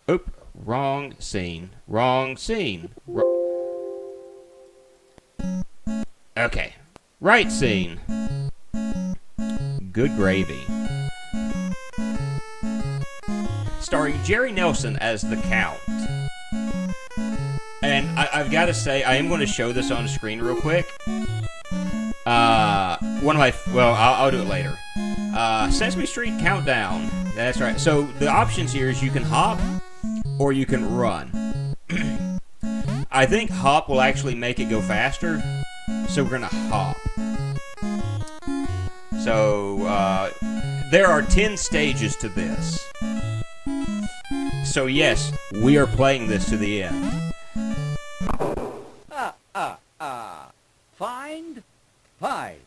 Oop, wrong scene. Wrong scene. Okay, right scene. Good gravy. Starring Jerry Nelson as the Count. And I've got to say, I am going to show this on screen real quick. I'll do it later. Sesame Street Countdown. That's right. So the options here is you can hop or you can run. I think hop will actually make it go faster, so we're going to hop. So there are 10 stages to this. So yes, we are playing this to the end. Find pie.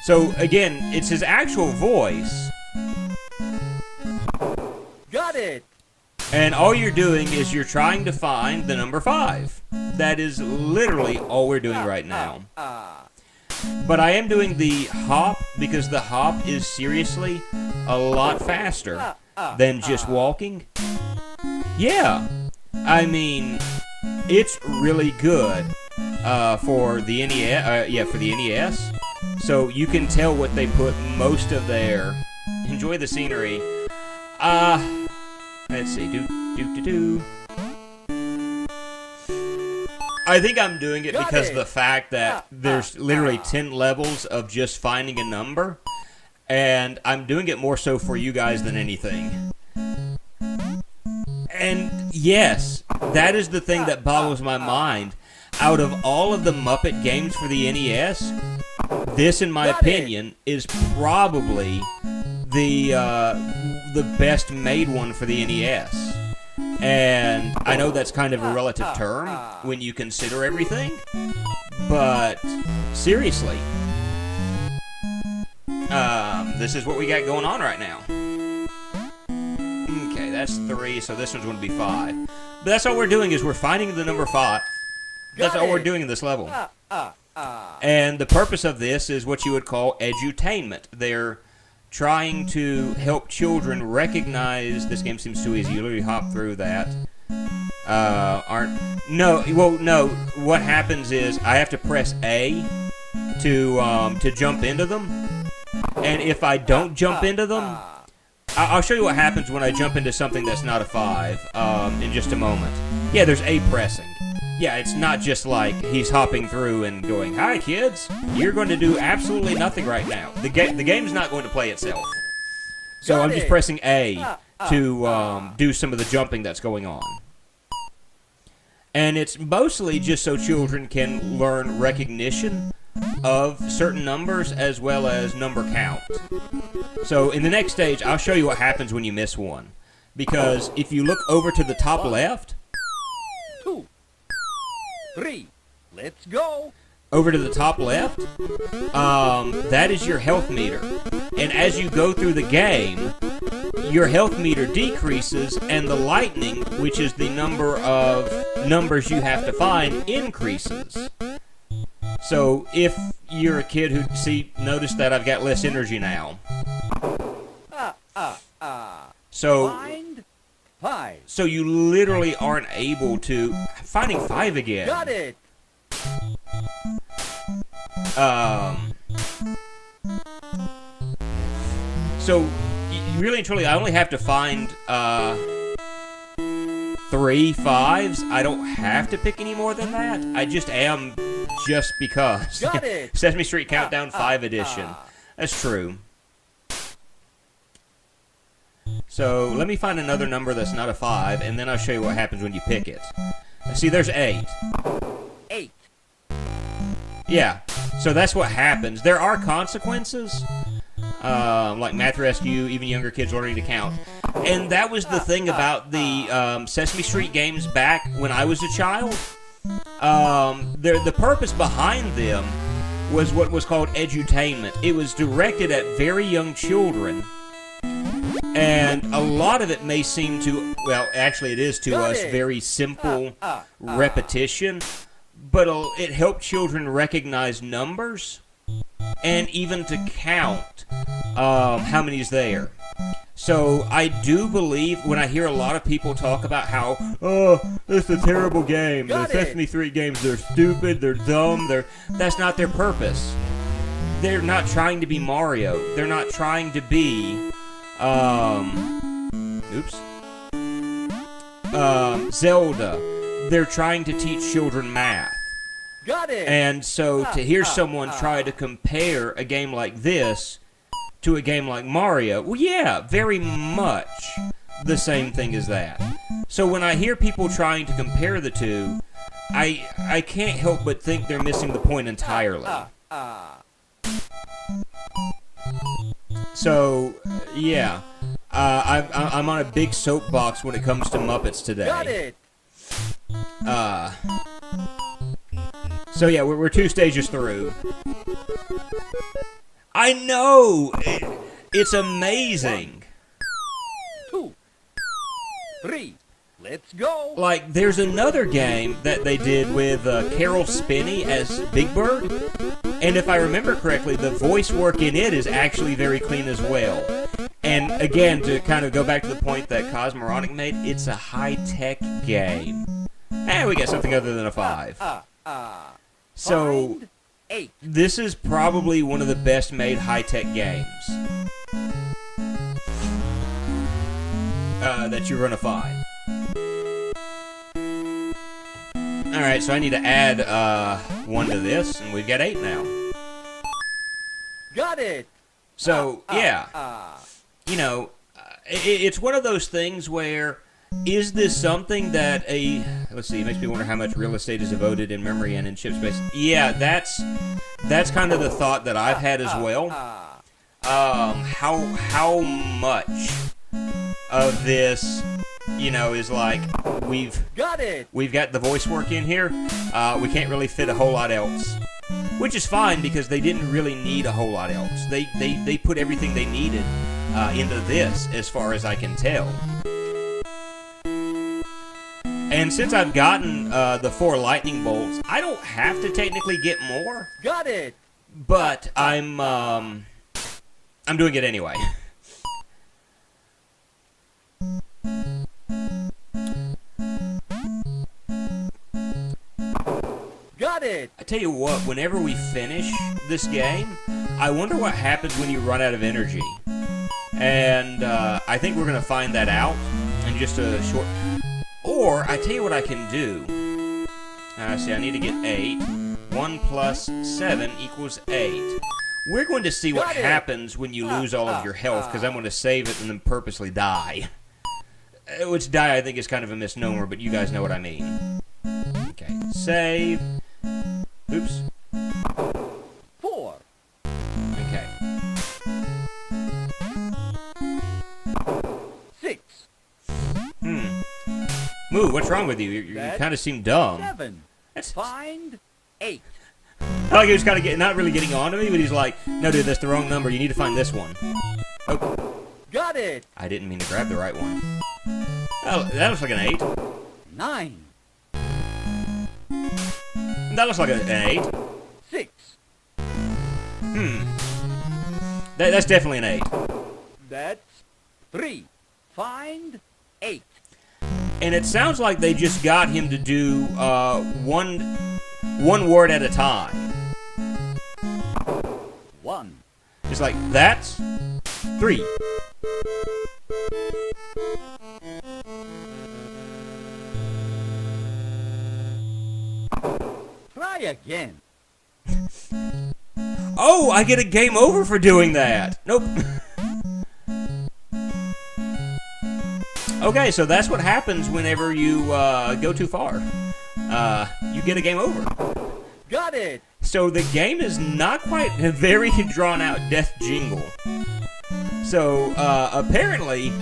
So again, it's his actual voice. Got it. And all you're doing is you're trying to find the number 5. That is literally all we're doing right now. But I am doing the hop because the hop is seriously a lot faster than just walking. Yeah, I mean, it's really good for the NES. For the NES. So you can tell what they put most of their. Enjoy the scenery. Let's see. I think I'm doing it because of the fact that there's literally 10 levels of just finding a number, and I'm doing it more so for you guys than anything. And yes, that is the thing that boggles my mind. Out of all of the Muppet games for the NES, this, in my opinion, is probably the best made one for the NES. And I know that's kind of a relative term when you consider everything, but seriously, this is what we got going on right now. Okay, that's 3, so this one's going to be 5. But that's all we're doing is we're finding the number 5. That's all we're doing in this level. And the purpose of this is what you would call edutainment. They're trying to help children recognize. This game seems too easy. You literally hop through that. No. What happens is I have to press A to jump into them, and if I don't jump into them, I'll show you what happens when I jump into something that's not a 5 in just a moment. Yeah, there's A pressing. Yeah, it's not just like he's hopping through and going, "Hi, kids. You're going to do absolutely nothing right now." The game's not going to play itself. So I'm just pressing A to do some of the jumping that's going on. And it's mostly just so children can learn recognition of certain numbers as well as number count. So in the next stage, I'll show you what happens when you miss one. Because if you look over to the top left, 2, 3, let's go. Over to the top left, that is your health meter. And as you go through the game, your health meter decreases, and the lightning, which is the number of numbers you have to find, increases. So if you're a kid who notice that I've got less energy now. So Find 5. So you literally aren't able to finding 5 again. Got it. So really and truly, I only have to find 3 5s. I don't have to pick any more than that. I just am, just because. Got it. Sesame Street Countdown 5 edition. That's true. So let me find another number that's not a 5, and then I'll show you what happens when you pick it. See, there's 8. 8. Yeah, so that's what happens. There are consequences, like Math Rescue, even younger kids learning to count. And that was the thing about the Sesame Street games back when I was a child. The purpose behind them was what was called edutainment. It was directed at very young children. And a lot of it may seem to, well, actually it is to us, very simple repetition. But it helped children recognize numbers and even to count how many is there. So I do believe when I hear a lot of people talk about how, oh, it's a terrible game. The Sesame 3 games, they're stupid, they're dumb, that's not their purpose. They're not trying to be Mario. They're not trying to be, Zelda. They're trying to teach children math. Got it. And so to hear someone try to compare a game like this to a game like Mario, well, yeah, very much the same thing as that. So when I hear people trying to compare the two, I can't help but think they're missing the point entirely. So, yeah, I'm on a big soapbox when it comes to Muppets today. Got it. So yeah, we're 2 stages through. I know! It's amazing. 2, 3, let's go. Like, there's another game that they did with Carol Spinney as Big Bird. And if I remember correctly, the voice work in it is actually very clean as well. And again, to kind of go back to the point that Cosmoronic made, it's a high-tech game. And we got something other than a 5. So, this is probably one of the best made high-tech games that you're going to find. Alright, so I need to add 1 to this, and we've got 8 now. Got it. So, yeah. You know, it's one of those things where, is this something that let's see, it makes me wonder how much real estate is devoted in memory and in chip space. Yeah, that's kind of the thought that I've had as well. How much of this, you know, is like, we've got the voice work in here, we can't really fit a whole lot else. Which is fine, because they didn't really need a whole lot else. They put everything they needed into this, as far as I can tell. And since I've gotten the 4 lightning bolts, I don't have to technically get more. Got it. But I'm doing it anyway. Got it. I tell you what, whenever we finish this game, I wonder what happens when you run out of energy. And I think we're going to find that out in just a short... Or, I tell you what I can do. See, I need to get 8. 1 plus 7 equals 8. We're going to see what happens when you lose all of your health, because I'm going to save it and then purposely die. Which die, I think, is kind of a misnomer, but you guys know what I mean. Okay, save. Oops. 4. Okay. 6. Moo, what's wrong with you? You kind of seem dumb. 7. Find 8. I like he was kind of not really getting on to me, but he's like, no, dude, that's the wrong number. You need to find this one. Oh. Got it. I didn't mean to grab the right one. Oh, that looks like an 8. 9. That looks like an 8. 6. That's definitely an 8. That's 3. Find 8. And it sounds like they just got him to do one word at a time. 1. Just like, that's 3. Try again. Oh, I get a game over for doing that. Nope. Okay, so that's what happens whenever you go too far. You get a game over. Got it. So the game is not quite a very drawn-out death jingle. So apparently,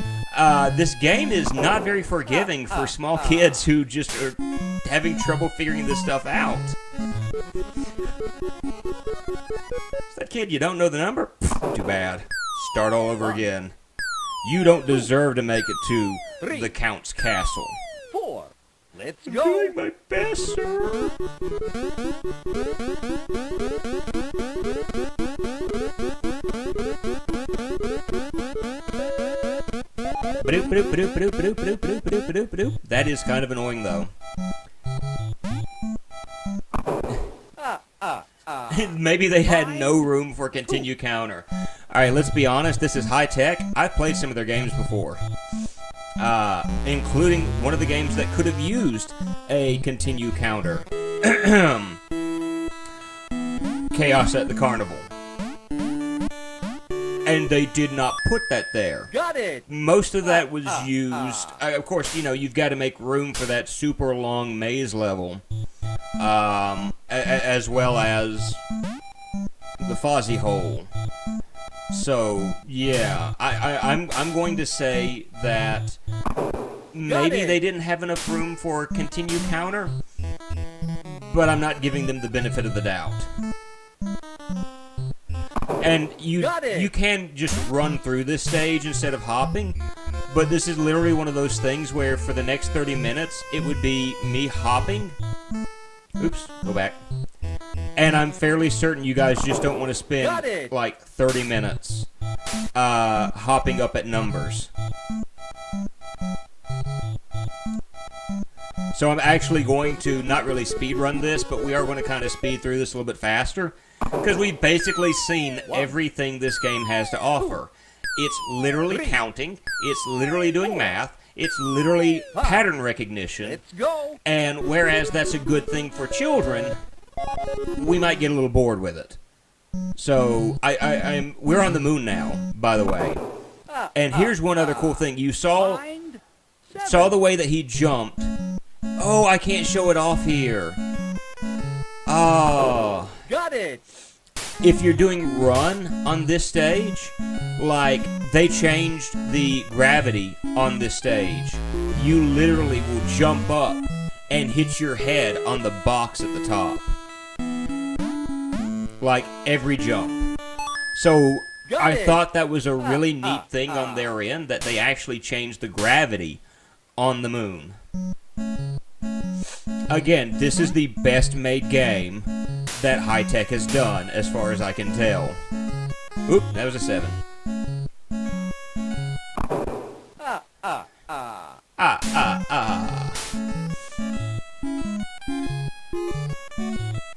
this game is not very forgiving for small kids who just are having trouble figuring this stuff out. Is that kid, you don't know the number? Pfft, too bad. Start all over again. You don't deserve to make it to the Count's castle. 4. Let's I'm go. doing my best, sir. That is kind of annoying, though. Maybe they had no room for continue counter. Alright, let's be honest, this is high tech. I've played some of their games before. Including one of the games that could have used a continue counter. Chaos at the Carnival. And they did not put that there. Got it. Most of that was used. Of course, you know, you've got to make room for that super long maze level. As well as the Fozzie hole. So, yeah. I'm going to say that maybe they didn't have enough room for continue counter. But I'm not giving them the benefit of the doubt. And you can just run through this stage instead of hopping, but this is literally one of those things where for the next 30 minutes, it would be me hopping. Oops, go back. And I'm fairly certain you guys just don't want to spend like 30 minutes hopping up at numbers. So I'm actually going to not really speed run this, but we are going to kind of speed through this a little bit faster. Because we've basically seen everything this game has to offer. It's literally counting. It's literally doing math. It's literally pattern recognition. Let's go. And whereas that's a good thing for children, we might get a little bored with it. So we're on the moon now, by the way. And here's one other cool thing. You saw the way that he jumped. Oh, I can't show it off here. Oh. Got it. If you're doing run on this stage, like, they changed the gravity on this stage. You literally will jump up and hit your head on the box at the top. Like, every jump. So, I thought that was a really neat thing on their end, that they actually changed the gravity on the moon. Again, this is the best made game that High Tech has done, as far as I can tell. Oop, that was a 7.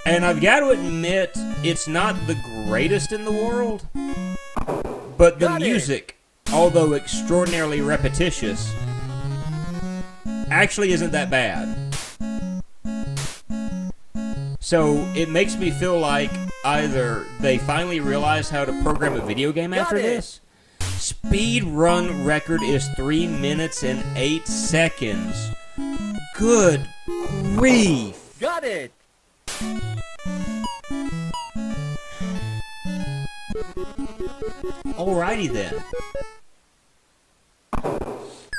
And I've got to admit, it's not the greatest in the world, but the music, although extraordinarily repetitious, actually isn't that bad. So, it makes me feel like either they finally realized how to program a video game after this. Speed run record is 3 minutes and 8 seconds. Good grief. Got it. Alrighty then.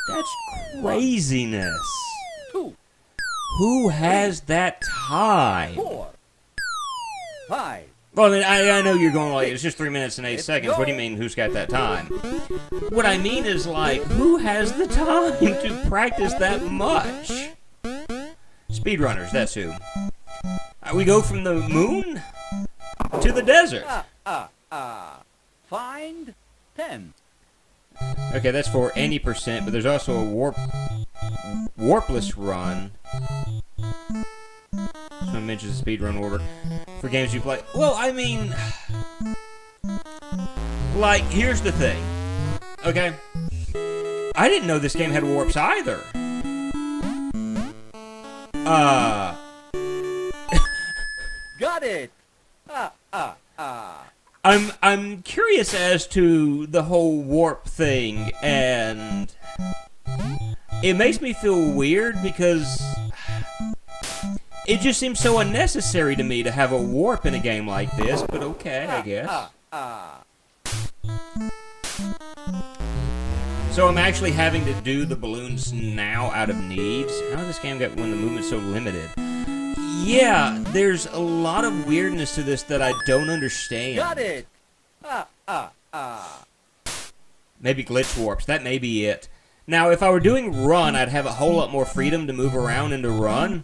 That's craziness. Who has that time? 4, 5. Well, I know you're going like, it's just 3 minutes and 8 seconds. What do you mean, who's got that time? What I mean is, like, who has the time to practice that much? Speedrunners, that's who. We go from the moon to the desert. Find 10. Okay, that's for any percent, but there's also a warpless run. Someone mentions the speedrun order for games you play. Well, I mean, like, here's the thing. Okay? I didn't know this game had warps either. Got it. I'm curious as to the whole warp thing, and it makes me feel weird because it just seems so unnecessary to me to have a warp in a game like this, but okay, I guess. So I'm actually having to do the balloons now out of needs. How did this game get when the movement's so limited? Yeah, there's a lot of weirdness to this that I don't understand. Got it. Maybe glitch warps. That may be it. Now, if I were doing run, I'd have a whole lot more freedom to move around into run.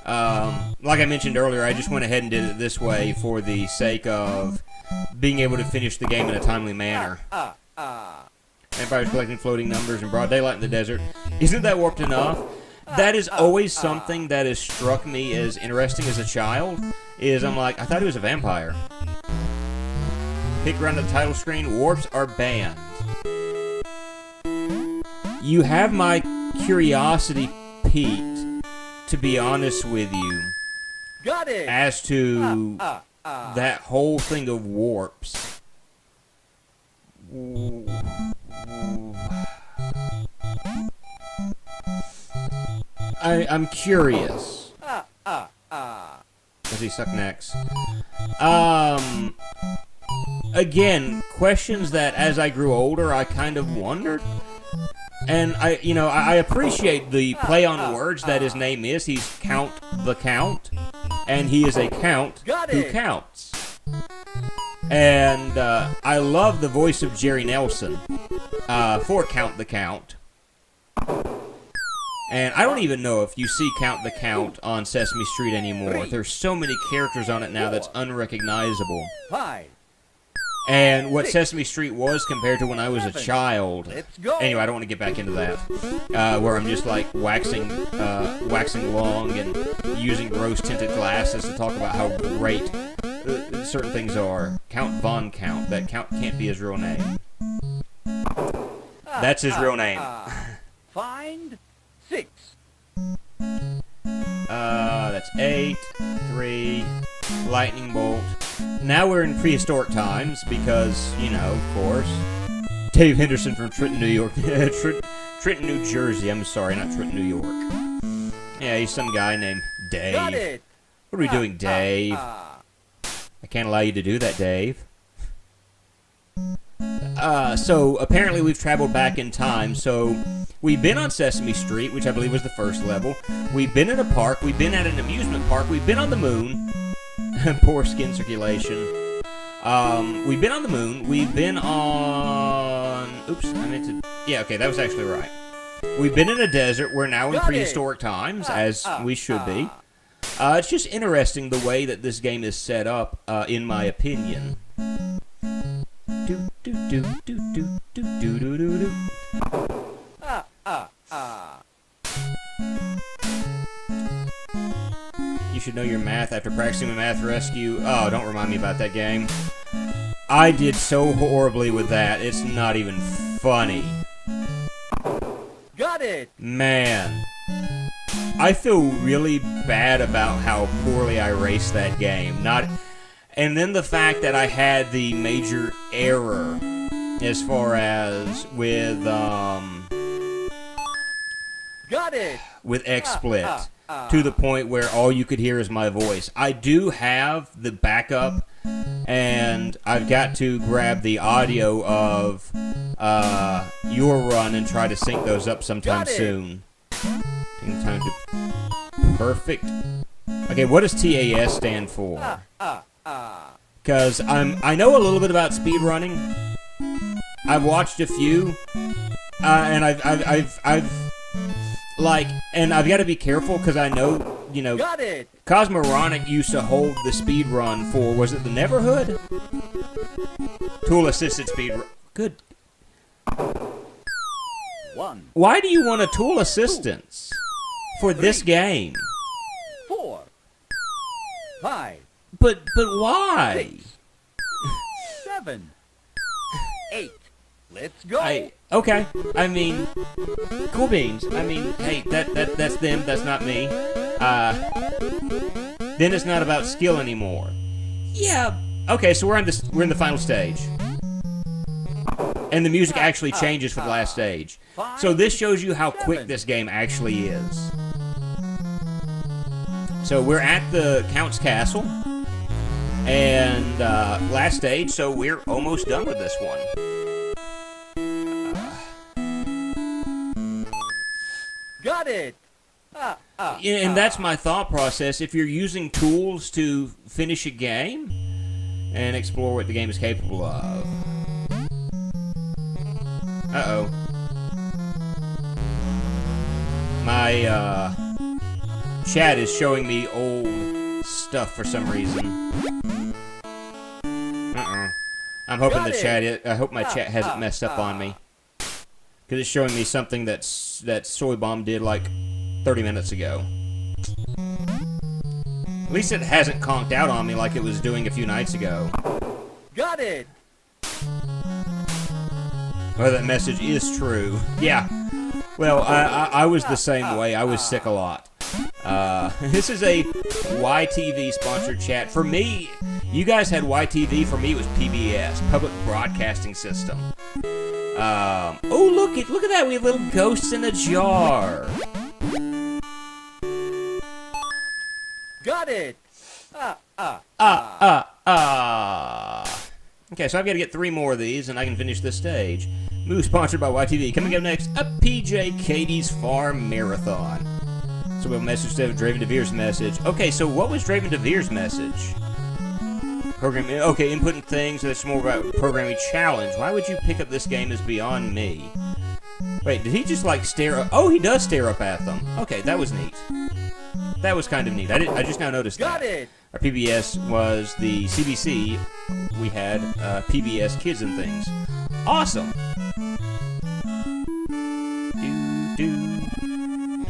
Like I mentioned earlier, I just went ahead and did it this way for the sake of being able to finish the game in a timely manner. Vampires collecting floating numbers in broad daylight in the desert. Isn't that warped enough? That is always something that has struck me as interesting as a child. Is I'm like, I thought he was a vampire. Pick around the title screen. Warps are banned. You have my curiosity piqued, to be honest with you, Got it. as to that whole thing of warps. I'm curious. Does he suck next? Again, questions that as I grew older, I kind of wondered. And I appreciate the play on words that his name is. He's Count the Count, and he is a count who counts. And I love the voice of Jerry Nelson for Count the Count. And I don't even know if you see Count the Count on Sesame Street anymore. There's so many characters on it now that's unrecognizable. 5. And what Sesame Street was compared to when I was a child. Let's go. Anyway, I don't want to get back into that. Where I'm just like waxing long and using rose-tinted glasses to talk about how great certain things are. Count Von Count. That Count can't be his real name. That's his real name. Find 6. That's 8, 3, lightning bolt. Now we're in prehistoric times because, of course, Dave Henderson from Trenton, New York. Trenton, New Jersey. I'm sorry, not Trenton, New York. Yeah, he's some guy named Dave. Got it. What are we doing, Dave? I can't allow you to do that, Dave. So apparently we've traveled back in time. So we've been on Sesame Street, which I believe was the first level. We've been in a park. We've been at an amusement park. We've been on the moon. Poor skin circulation. We've been on the moon. We've been on... Oops, I meant to... Yeah, okay, that was actually right. We've been in a desert. We're now in prehistoric times, as we should be. It's just interesting the way that this game is set up, in my opinion. Do do do do do do do do do do. You should know your math after practicing with Math Rescue. Oh, don't remind me about that game. I did so horribly with that. It's not even funny. Got it. Man, I feel really bad about how poorly I raced that game. And then the fact that I had the major error as far as with Got it. with XSplit to the point where all you could hear is my voice. I do have the backup, and I've got to grab the audio of your run and try to sync those up sometime soon. Taking time to perfect. Okay, what does TAS stand for? Because I know a little bit about speedrunning. I've watched a few, and I've got to be careful because I know, Got it. Cosmoronic used to hold the speed run for, was it the Neverhood? Tool assisted speed run. Good. 1. Why do you want a tool assistance for this game? 4. 5. But why? 6. 7. 8. Let's go. Okay. I mean, cool beans. I mean, hey, that's them. That's not me. Then it's not about skill anymore. Yeah. Okay, so we're in the final stage, and the music actually changes for the last stage. So this shows you how quick this game actually is. So we're at the Count's Castle, and last stage. So we're almost done with this one. Got it. And that's my thought process. If you're using tools to finish a game and explore what the game is capable of. Uh-oh. My chat is showing me old stuff for some reason. I'm hoping I hope my chat hasn't messed up on me. Because it's showing me something that Soy Bomb did like 30 minutes ago. At least it hasn't conked out on me like it was doing a few nights ago. Got it. Well, that message is true. Yeah. Well, I was the same way. I was sick a lot. This is a YTV sponsored chat. For me, you guys had YTV. For me, it was PBS, Public Broadcasting System. Oh, look at that. We have little ghosts in a jar. Got it. Okay, so I've got to get 3 more of these, and I can finish this stage. Moo sponsored by YTV. Coming up next, a PJ Katie's Farm Marathon. So we have a message instead of Draven DeVere's message. Okay, so what was Draven DeVere's message? Programming. Okay, inputting things. That's more about programming challenge. Why would you pick up this game is beyond me. Wait, did he just like stare up? Oh, he does stare up at them. Okay, that was neat. That was kind of neat. I just now noticed that. Got it. Our PBS was the CBC. We had PBS Kids and Things. Awesome.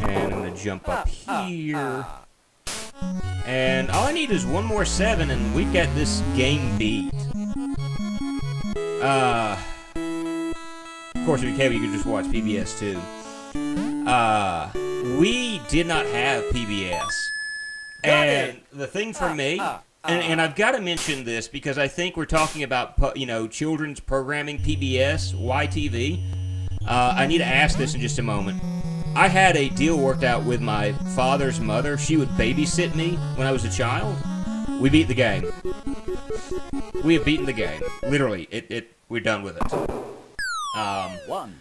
And I'm going to jump up here. And all I need is one more 7, and we've got this game beat. Of course, if you can, you can just watch PBS too. We did not have PBS. And the thing for me, and I've got to mention this because I think we're talking about, children's programming, PBS, YTV. I need to ask this in just a moment. I had a deal worked out with my father's mother. She would babysit me when I was a child. We beat the game. We have beaten the game. Literally, we're done with it. I'm going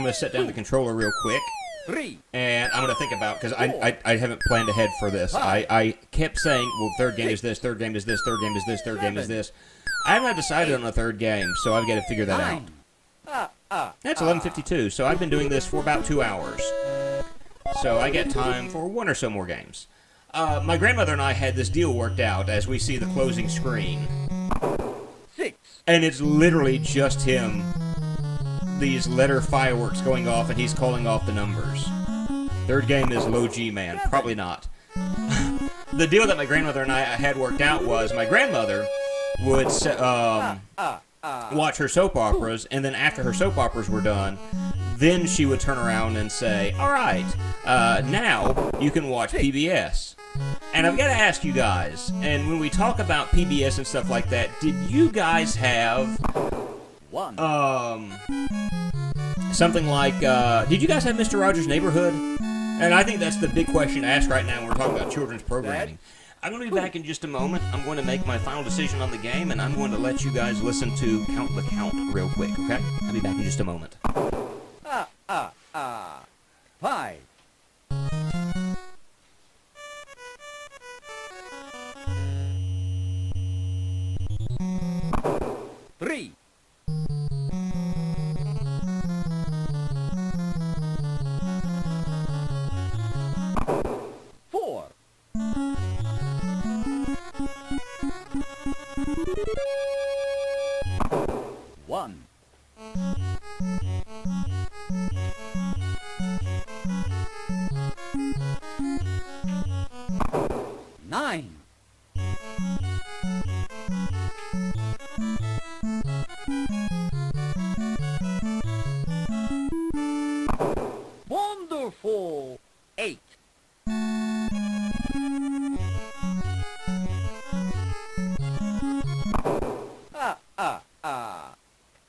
to set down the controller real quick. 3. And I'm going to think about, because I haven't planned ahead for this. I kept saying, well, third game is this, third game is this, third game is this, third game is this. I have not decided on a third game, so I've got to figure that out. That's 11:52, so I've been doing this for about 2 hours. So I get time for 1 or so more games. My grandmother and I had this deal worked out as we see the closing screen. 6. And it's literally just him. These letter fireworks going off, and he's calling off the numbers. Third game is low G, man. Probably not. The deal that my grandmother and I had worked out was my grandmother would watch her soap operas, and then after her soap operas were done, then she would turn around and say, all right, now you can watch PBS. And I've got to ask you guys, and when we talk about PBS and stuff like that, did you guys have something like, did you guys have Mr. Rogers' Neighborhood? And I think that's the big question to ask right now when we're talking about children's programming. I'm going to be back in just a moment. I'm going to make my final decision on the game, and I'm going to let you guys listen to Count the Count real quick, okay? I'll be back in just a moment. 5. 3. 4. 1. 9. 8.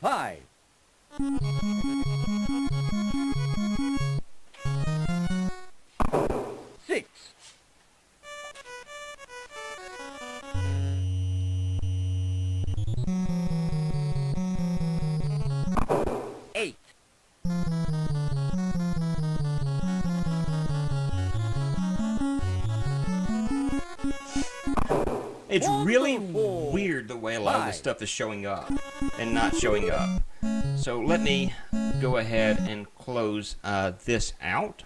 5. 6. 8. It's really weird the way a lot of this stuff is showing up and not showing up. So let me go ahead and close this out.